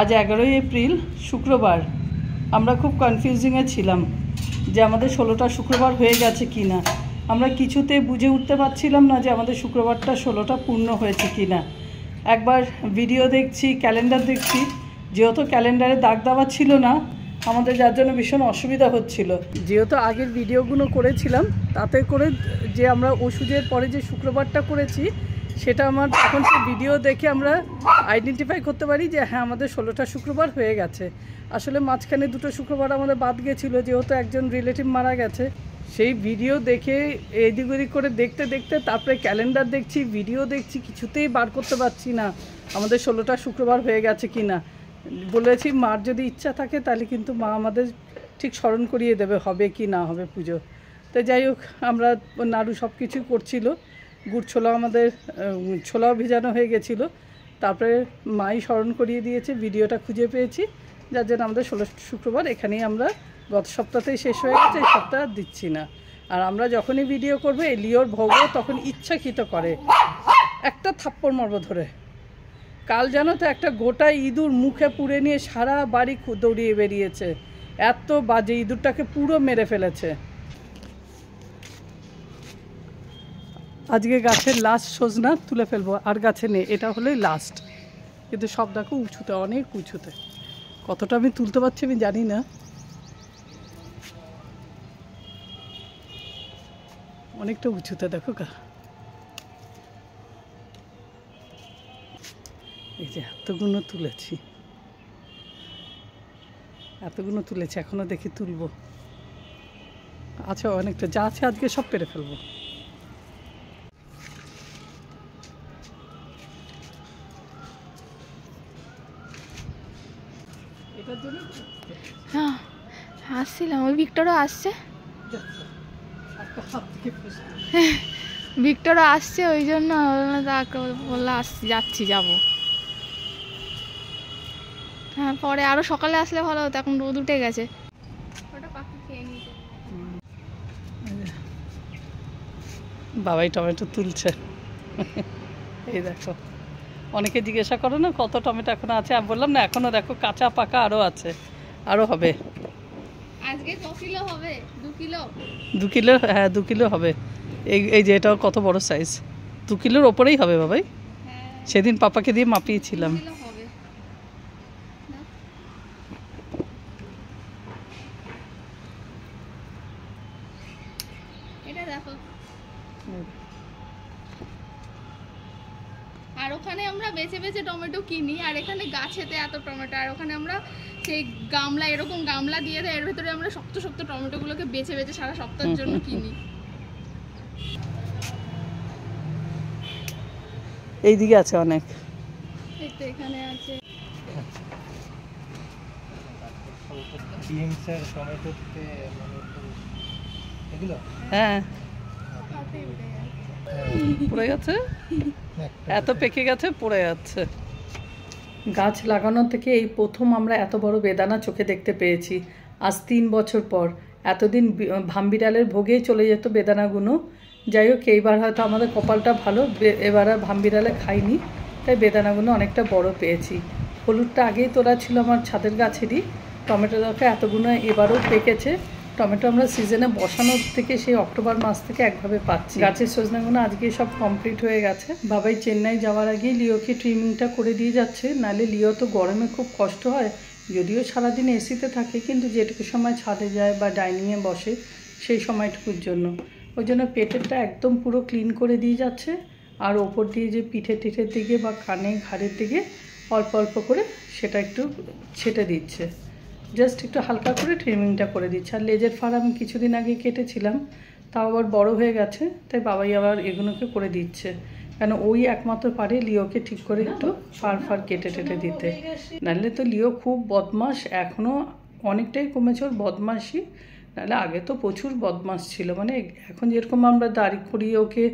আজ 11ই এপ্রিল শুক্রবার। আমরা খুব কনফিউজিংয়ে ছিলাম যে আমাদের 16টা শুক্রবার হয়ে গেছে কি না। আমরা কিছুতে বুঝে উঠতে পারছিলাম না যে আমাদের শুক্রবারটা 16টা পূর্ণ হয়েছে কি না। একবার ভিডিও দেখছি, ক্যালেন্ডার দেখছি, যেহেতু ক্যালেন্ডারে দাগ দেওয়া ছিল না আমাদের, যার জন্য ভীষণ অসুবিধা হচ্ছিল। যেহেতু আগের ভিডিওগুলো করেছিলাম তাতে করে যে আমরা ওষুধের পরে যে শুক্রবারটা করেছি সেটা আমার এখন সে ভিডিও দেখে আমরা আইডেন্টিফাই করতে পারি যে হ্যাঁ আমাদের 16টা শুক্রবার হয়ে গেছে। আসলে মাঝখানে 2টো শুক্রবার আমাদের বাদ গেছিলো, যেহেতু একজন রিলেটিভ মারা গেছে। সেই ভিডিও দেখে এদিক ওদিক করে দেখতে দেখতে তারপরে ক্যালেন্ডার দেখছি, ভিডিও দেখছি, কিছুতেই বার করতে পারছি না আমাদের 16টা শুক্রবার হয়ে গেছে কি না। বলেছি মার যদি ইচ্ছা থাকে তাহলে কিন্তু মা আমাদের ঠিক স্মরণ করিয়ে দেবে হবে কি না হবে পুজো। তো যাই হোক, আমরা নাড়ু সব কিছু করছিল, গুড় ছোলা আমাদের ছোলাও ভিজানো হয়ে গেছিলো। তারপরে মাই স্মরণ করিয়ে দিয়েছে, ভিডিওটা খুঁজে পেয়েছি, যার জন্য আমাদের 16 শুক্রবার এখানেই আমরা গত সপ্তাহতেই শেষ হয়ে গেছে, এই সপ্তাহ দিচ্ছি না। আর আমরা যখনই ভিডিও করবো এই লিওর ভোগও তখন ইচ্ছাকৃত করে একটা থাপ্পড় মারবো ধরে। কাল জানো তো একটা গোটা ইঁদুর মুখে পুড়ে নিয়ে সারা বাড়ি দৌড়িয়ে বেরিয়েছে, এত বাজে, ইঁদুরটাকে পুরো মেরে ফেলেছে। আজকে গাছের লাস্ট সজনা তুলে ফেলবো, আর গাছে নেই, এটা হলোই লাস্ট। কিন্তু সব দেখো উঁচুতে, অনেক উঁচুতে। কতটা আমি তুলতে পারছি আমি জানি না। অনেকটা উঁচুতে দেখো গা। এই যে এতগুলো তুলেছি, এখনো দেখি তুলবো। আচ্ছা অনেকটা যা আছে আজকে সব পেরে ফেলবো। হ্যাঁ আসছিলাম, ওই ভিক্টরও আসছে, ভিক্টরও আসছে, ওই জন্য বললাম যাচ্ছি যাবো। হ্যাঁ পরে আরো সকালে আসলে ভালো হতো, এখন রোদ উঠে গেছে। বাবাই টমেটো তুলছে, এই দেখো। অনেকে জিজ্ঞাসা করো না কত টমেটো এখনো আছে, আমি বললাম না এখনো দেখো কাঁচা পাকা আরো আছে, আরো হবে। আজকে ক কিলো হবে? 2 কিলো। 2 কিলো, হ্যাঁ 2 কিলো হবে। এই যে এটাও কত বড় সাইজ, 2 কিলোর ওপরেই হবে বাবাই। সেদিন পাপাকে দিয়ে মাপিয়েছিলাম। আর ওখানে আমরা বেছে বেছে টমেটো কিনি, আর এখানে গাছেতে এত টমেটো, আর ওখানে আমরা সেই গামলা, এরকম গামলা দিয়ে দেয়, এর ভিতরে আমরা শক্ত শক্ত টমেটো গুলোকে বেছে বেছে সারা সপ্তাহের জন্য কিনি। এইদিকে আছে অনেক, এই তো এখানে আছে। হ্যাঁ পড়ে গেছে, এত পেকে গেছে পড়ে যাচ্ছে। গাছ লাগানোর থেকে এই প্রথম আমরা এত বড় বেদানা চোখে দেখতে পেয়েছি আজ 3 বছর পর। এতদিন ভামবিড়ালের ভোগেই চলে যেত বেদানাগুলো। যাই হোক এইবার হয়তো আমাদের কপালটা ভালো, এবার আর ভামবিড়ালে খাইনি, তাই বেদানাগুলো অনেকটা বড় পেয়েছি। হলুদটা আগেই তোলা ছিল আমার ছাদের গাছেরই, টমেটো দেখা এতগুলো এবারও পেকেছে। টমেটো আমরা সিজনে বসানোর থেকে সেই অক্টোবর মাস থেকে একভাবে পাচ্ছি। গাছের সজনাগুলো আজকে সব কমপ্লিট হয়ে গেছে। বাবাই চেন্নাই যাওয়ার আগে লিওকে ট্রিমিংটা করে দিয়ে যাচ্ছে, নাহলে লিও তো গরমে খুব কষ্ট হয়। যদিও সারাদিন এসিতে থাকে, কিন্তু যেটুকু সময় ছাদে যায় বা ডাইনিংয়ে বসে সেই সময়টুকুর জন্য, ওই জন্য পেটেরটা একদম পুরো ক্লিন করে দিয়ে যাচ্ছে। আর ওপর দিয়ে যে পিঠে টিঠের দিকে বা কানে ঘাড়ের দিকে অল্প অল্প করে সেটা একটু ছেটে দিচ্ছে, জাস্ট একটু হালকা করে ট্রিমিংটা করে দিচ্ছে। আর লেজের ফার আমি কিছুদিন আগে কেটেছিলাম, তাও আবার বড় হয়ে গেছে, তাই বাবাই আবার এগুলোকে করে দিচ্ছে। কেন ওই একমাত্র পারে লিওকে ঠিক করে একটু ফার কেটে টেটে দিতে, নাহলে তো লিও খুব বদমাস, এখনও অনেকটাই কমেছে ওর বদমাসি। নাহলে আগে তো প্রচুর বদমাস ছিল, মানে এখন যেরকম আমরা দাড়ি করিয়ে ওকে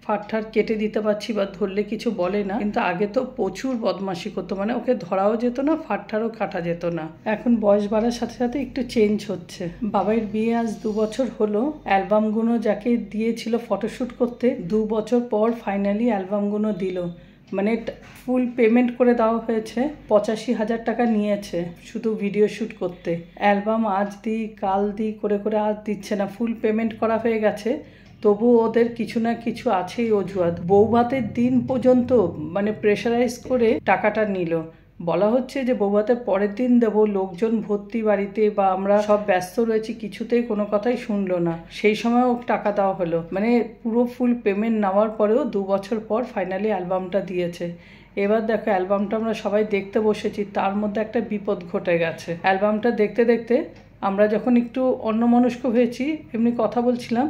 ফাটঠার কেটে দিতে পারছি বা ধরলে কিছু বলে না, কিন্তু আগে তো প্রচুর বদমাশি করতো, মানে ওকে ধরাও যেত না, ফাটঠারও কাটা যেত না। এখন বয়স বাড়ার সাথে সাথে একটু চেঞ্জ হচ্ছে। বাবাইয়ের বিয়ে আজ 2 বছর হলো। অ্যালবামগুলো যাকে দিয়েছিল ফটোশ্যুট করতে 2 বছর পর ফাইনালি অ্যালবামগুলো দিল। মানে ফুল পেমেন্ট করে দেওয়া হয়েছে, 85,000 টাকা নিয়েছে শুধু ভিডিও শ্যুট করতে। অ্যালবাম আজ দিই কাল দিই করে করে আজ দিচ্ছে না, ফুল পেমেন্ট করা হয়ে গেছে, তবু ওদের কিছু না কিছু আছেই অজুহাত। বৌভাতের দিন পর্যন্ত মানে প্রেশারাইজ করে টাকাটা নিল। বলা হচ্ছে যে বৌভাতের পরের দিন দেবো, লোকজন ভর্তি বাড়িতে বা আমরা সব ব্যস্ত রয়েছি, কিছুতেই কোনো কথাই শুনলো না। সেই সময় ওকে টাকা দেওয়া হলো, মানে পুরো ফুল পেমেন্ট নেওয়ার পরেও 2 বছর পর ফাইনালি অ্যালবামটা দিয়েছে। এবার দেখো অ্যালবামটা আমরা সবাই দেখতে বসেছি, তার মধ্যে একটা বিপদ ঘটে গেছে। অ্যালবামটা দেখতে দেখতে আমরা যখন একটু অন্যমনস্ক হয়েছি, এমনি কথা বলছিলাম,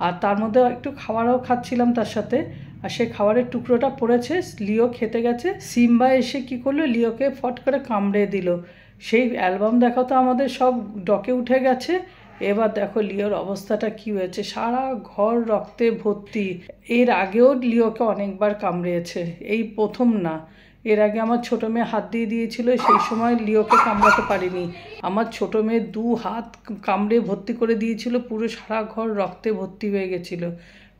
আর তার মধ্যে একটু খাবারও খাচ্ছিলাম তার সাথে, আর সে খাবারের টুকরোটা পড়েছে, লিও খেতে গেছে, সিম্বা এসে কি করলো, লিওকে ফট করে কামড়ে দিল। সেই অ্যালবাম দেখা তো আমাদের সব ডকে উঠে গেছে। এবার দেখো লিওর অবস্থাটা কি হয়েছে, সারা ঘর রক্তে ভর্তি। এর আগেও লিওকে অনেকবার কামড়িয়েছে, এই প্রথম না। এর আগে আমার ছোটো মেয়ে হাত দিয়ে দিয়েছিল, সেই সময় লিওকে কামড়াতে পারিনি। আমার ছোটো মেয়ে 2 হাত কামড়ে ভর্তি করে দিয়েছিল, পুরো সারা ঘর রক্তে ভর্তি হয়ে গেছিলো।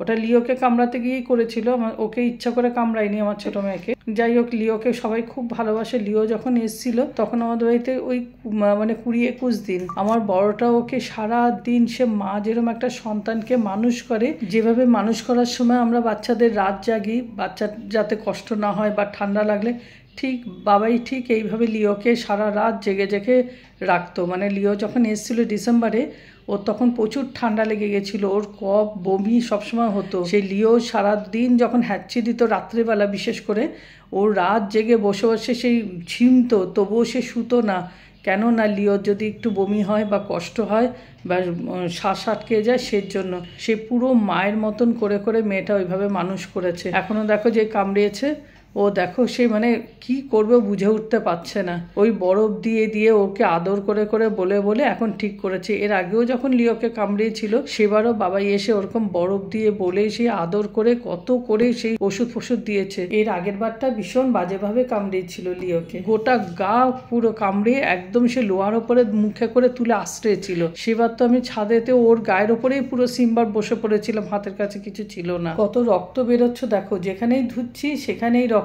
ওটা লিওকে কামড়াতে গিয়েই করেছিল, ওকে ইচ্ছা করে কামড়ায়নি আমার ছোটো মেয়েকে। যাই হোক, লিওকে সবাই খুব ভালোবাসে। লিও যখন এসেছিল তখন আমাদের বাড়িতে ওই মানে 20-21 দিন। আমার বড়টা ওকে সারা দিন, সে মা যেরকম একটা সন্তানকে মানুষ করে, যেভাবে মানুষ করার সময় আমরা বাচ্চাদের রাত জাগি, বাচ্চা যাতে কষ্ট না হয় বা ঠান্ডা লাগলে, ঠিক বাবাই ঠিক এইভাবে লিওকে সারা রাত জেগে জেগে রাখতো। মানে লিও যখন এসেছিল ডিসেম্বরে, ওর তখন প্রচুর ঠান্ডা লেগে গেছিলো, ওর কফ বমি সবসময় হতো। সেই লিও সারাদিন যখন হ্যাঁচি দিত রাত্রেবেলা, বিশেষ করে ওর রাত জেগে বসে বসে সেই ঝিমতো, তবুও সে শুতো না। কেন না, লিওর যদি একটু বমি হয় বা কষ্ট হয় বা শ্বাস আটকে যায়, সেই জন্য সে পুরো মায়ের মতন করে করে মেয়েটা ওইভাবে মানুষ করেছে। এখনও দেখো যে কামড়িয়েছে, ও দেখো সে মানে কি করবে বুঝে উঠতে পারছে না। ওই বরফ দিয়ে দিয়ে ওকে আদর করে করে বলে বলে এখন ঠিক করেছে। এর আগেও যখন লিওকে কামড়িয়েছিল, সেবারও বাবাই এসে ওরকম বরফ দিয়ে বলে সে আদর করে কত করে সেই ওষুধ ফষুধ দিয়েছে। এর আগের বারটা ভীষণ বাজেভাবে কামড়িয়েছিল লিওকে, গোটা গা পুরো কামড়িয়ে একদম সে লোহার ওপরে মুখে করে তুলে আশ্রয়েছিল। সেবার তো আমি ছাদেতে ওর গায়ের ওপরেই পুরো সিম্বার বসে পড়েছিলাম, হাতের কাছে কিছু ছিল না। কত রক্ত বেরোচ্ছ দেখো, যেখানেই ধুচ্ছি সেখানেই রক্ত।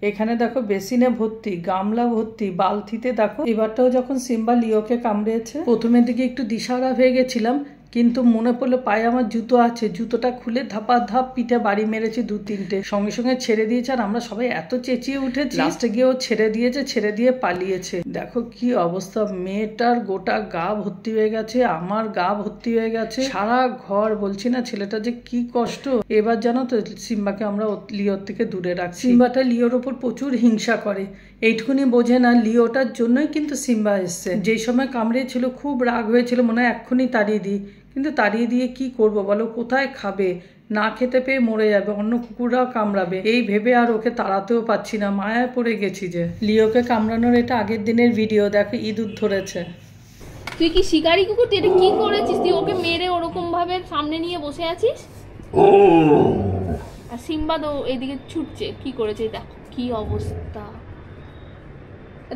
এখানে দেখো বেসিনে ভর্তি, গামলা ভর্তি, বালতিতে দেখো। এবারটাও যখন সিম্বা লিওকে কামড়িয়েছে, প্রথমের দিকে একটু দিশাহারা হয়ে গেছিলাম, কিন্তু মনে পড়লো পায়ে আমার জুতো আছে, জুতোটা খুলে ধাপা ধাপ পিঠে বাড়ি মেরেছি 2-3টে, সঙ্গে সঙ্গে ছেড়ে দিয়েছে। আর আমরা সবাই এত চেঁচিয়ে উঠেছি, লাস্টে গিয়ে ও ছেড়ে দিয়েছে, ছেড়ে দিয়ে পালিয়েছে। দেখো কি অবস্থা, মেয়েটার গোটা গা ভর্তি হয়ে গেছে, আমার গা ভর্তি হয়ে গেছে, সারা ঘর। বলছি না ছেলেটা যে কি কষ্ট। এবার জানো তো সিম্বাকে আমরা লিওর থেকে দূরে রাখছি। সিম্বাটা লিওর ওপর প্রচুর হিংসা করে, এইটুকুনি বোঝে না লিওটার জন্যই কিন্তু সিম্বা এসছে। যেই সময় কামড়িয়েছিল খুব রাগ হয়েছিল, মনে হয় এক্ষুনি তাড়িয়ে দিই, কিন্তু তাড়িয়ে দিয়ে কি করব বলো, কোথায় খাবে, না খেতে পেয়ে মরে যাবে, অন্য কুকুররাও কামড়াবে, এই ভেবে আর ওকে তাড়াতেও পাচ্ছি না, মায়ায় পড়ে গেছি। যে লিওকে কামড়ানোর এটা আগের দিনের ভিডিও, দেখো ইঁদুর ধরেছে। তুই কি শিকারি কুকুর? তুই এটা কি করেছিস? তুই ওকে মেরে ওরকম ভাবে সামনে নিয়ে বসে আছিস, আর সিম্বা তো এইদিকে ছুটছে। কি করেছে দেখো, কি অবস্থা।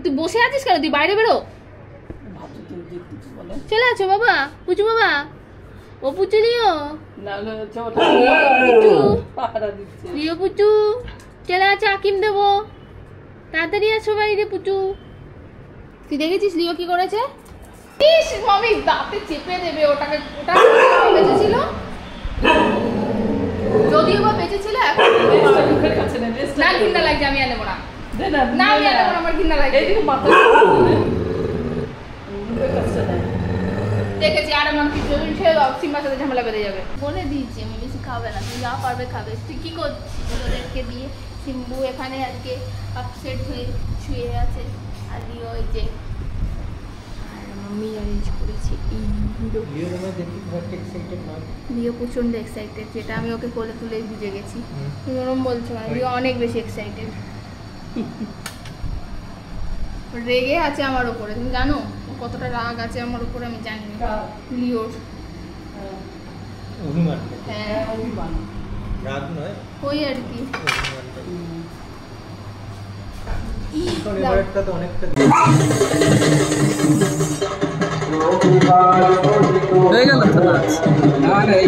তুই বসে আছিস কেন? তুই বাইরে বেরো, চলে আছো বাবা, পুচু বাবা, ও পুচু লিও, লিও পুচু চলে আছে, আকিম দেবো, তাড়াতাড়ি আসো বাইরে পুচু। তুই দেখেছিস লিও কি করেছে? মামি দাঁতে চেপে দেবে ওটাকে। ওটা বেঁচেছিল, যদিও বা বেঁচেছিল, না ঘৃণা লাগছে, আমি আর নেবো না, না আমি আর নেবো না, আমার ঘৃণা লাগছে। দেখেছি আর আমার কিছু ছেড়ে দাও, সিম্বার সাথে ঝামেলা বেঁধে যাবে। বলে দিয়েছি আমি বেশি খাবে না, তুই যা পারবে খাবে। তুই কি করছিস ওদেরকে দিয়ে? সিম্বু এখানে আজকে আপসেট হয়ে শুয়ে আছে, আর লিও ওই যে, আর মাম্মি অ্যারেঞ্জ করেছে এই লিও প্রচন্ড এক্সাইটেড, যেটা আমি ওকে কোলে তুলেই বুঝে গেছি। তুমি ওরম বলছো না, লিও অনেক বেশি এক্সাইটেড, রেগে আছে আমার উপরে। তুমি জানো কতটা রাগ আছে আমার উপরে? আমি জানি না। লিওর অভিমান, হ্যাঁ অভিমান, রাগ নয়, ওই আর কি। এবারটা তো অনেকটা হয়ে গেল তো না, না এই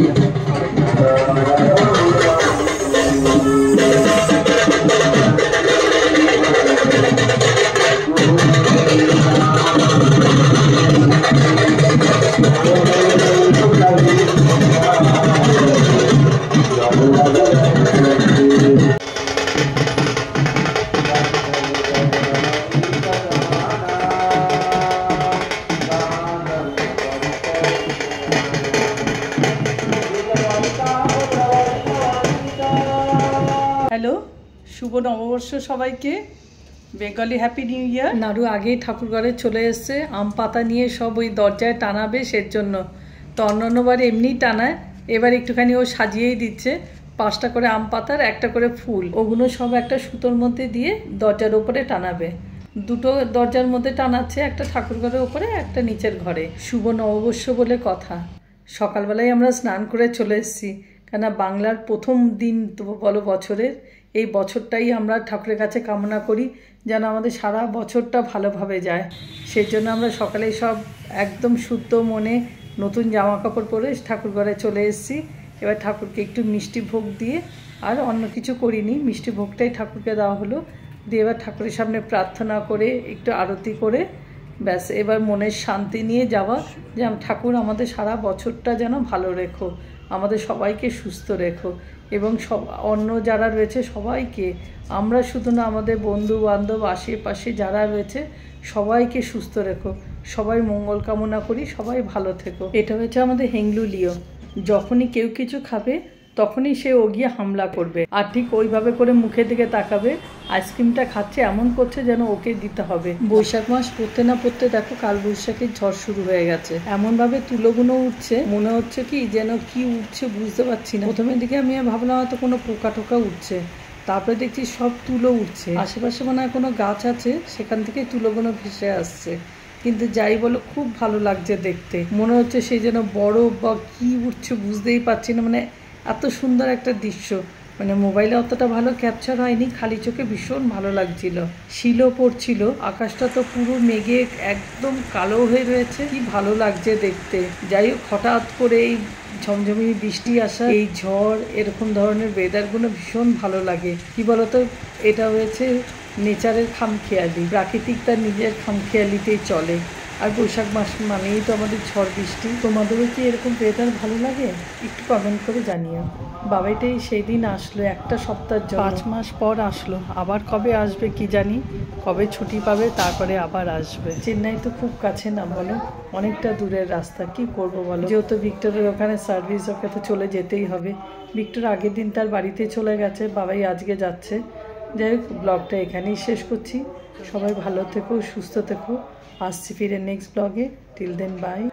নববর্ষ সবাইকে, বেঙ্গলি হ্যাপি নিউ ইয়ার। নাড়ু আগেই ঠাকুর ঘরে চলে এসছে, আম পাতা নিয়ে সব ওই দরজায় টানাবে সের জন্য। তো অন্যান্যবার এমনিই টানায়, এবার একটুখানি ও সাজিয়েই দিচ্ছে। 5টা করে আম পাতার, 1টা করে ফুল, ওগুলো সব একটা সুতোর মধ্যে দিয়ে দরজার ওপরে টানাবে। 2টো দরজার মধ্যে টানাচ্ছে, একটা ঠাকুর ঘরের ওপরে, একটা নিচের ঘরে। শুভ নববর্ষ বলে কথা। সকালবেলায় আমরা স্নান করে চলে এসেছি, কেন বাংলার প্রথম দিন তো বলো বছরের, এই বছরটাই আমরা ঠাকুরের কাছে কামনা করি যেন আমাদের সারা বছরটা ভালোভাবে যায়। সেই জন্য আমরা সকালে সব একদম শুদ্ধ মনে নতুন জামা কাপড় পরে ঠাকুর ঘরে চলে এসেছি। এবার ঠাকুরকে একটু মিষ্টি ভোগ দিয়ে, আর অন্য কিছু করিনি, মিষ্টি ভোগটাই ঠাকুরকে দেওয়া হলো। দিয়ে এবার ঠাকুরের সামনে প্রার্থনা করে একটু আরতি করে ব্যাস এবার মনের শান্তি নিয়ে যাওয়া, যে ঠাকুর আমাদের সারা বছরটা যেন ভালো রেখো, আমাদের সবাইকে সুস্থ রেখো, এবং সব অন্য যারা রয়েছে সবাইকে, আমরা শুধু না, আমাদের বন্ধু বান্ধব আশেপাশে যারা রয়েছে সবাইকে সুস্থ রেখো, সবাই মঙ্গল কামনা করি, সবাই ভালো থেকো। এটা হচ্ছে আমাদের হেংলু লিও, যখনই কেউ কিছু খাবে তখনই সে ও গিয়ে হামলা করবে, আর ঠিক ওইভাবে করে মুখের দিকে তাকাবে। আইসক্রিমটা খাচ্ছে, এমন করছে যেন ওকে দিতে হবে। বৈশাখ মাস পড়তে না পড়তে দেখো কাল বৈশাখীর ঝড় শুরু হয়ে গেছে, এমনভাবে তুলোগুলো উঠছে, মনে হচ্ছে কি যেন কি উঠছে বুঝতে পারছি না। প্রথমের দিকে আমি ভাবলাম হয়তো কোনো পোকা টোকা উঠছে, তারপরে দেখছি সব তুলো উঠছে। আশেপাশে মনে হয় কোনো গাছ আছে, সেখান থেকে তুলোগুলো ভেসে আসছে। কিন্তু যাই বলো, খুব ভালো লাগছে দেখতে, মনে হচ্ছে সেই যেন বরফ বা কি উঠছে বুঝতেই পারছি না। মানে এত সুন্দর একটা দৃশ্য, মানে মোবাইলে অতটা ভালো ক্যাপচার হয়নি, খালি চোখে ভীষণ ভালো লাগছিল। শিলও পড়ছিল, আকাশটা তো পুরো মেঘে একদম কালো হয়ে রয়েছে, কি ভালো লাগছে দেখতে। যাই হোক, হঠাৎ করে এই ঝমঝমি বৃষ্টি আসা, এই ঝড়, এরকম ধরনের ওয়েদারগুলো ভীষণ ভালো লাগে। কি বলতো, এটা হয়েছে নেচারের খামখেয়ালি, প্রাকৃতিক তার নিজের খামখেয়ালিতেই চলে। আর বৈশাখ মাস মানেই তো আমাদের ঝড় বৃষ্টি। তোমাদেরও কি এরকম ওয়েদার ভালো লাগে? একটু কমেন্ট করে জানিও। বাবাইটাই সেই দিন আসলো, একটা সপ্তাহের জন্য, 5 মাস পর আসলো। আবার কবে আসবে কি জানি, কবে ছুটি পাবে, তারপরে আবার আসবে। চেন্নাই তো খুব কাছে না বলো, অনেকটা দূরের রাস্তা, কি করব বলো। যেহেতু ভিক্টরের ওখানে সার্ভিস, ওকে তো চলে যেতেই হবে। ভিক্টর আগের দিন তার বাড়িতে চলে গেছে, বাবাই আজকে যাচ্ছে। যাই হোক, ব্লগটা এখানেই শেষ করছি। সবাই ভালো থেকো, সুস্থ থেকো। আসছি ফিরে next blog. Till then by.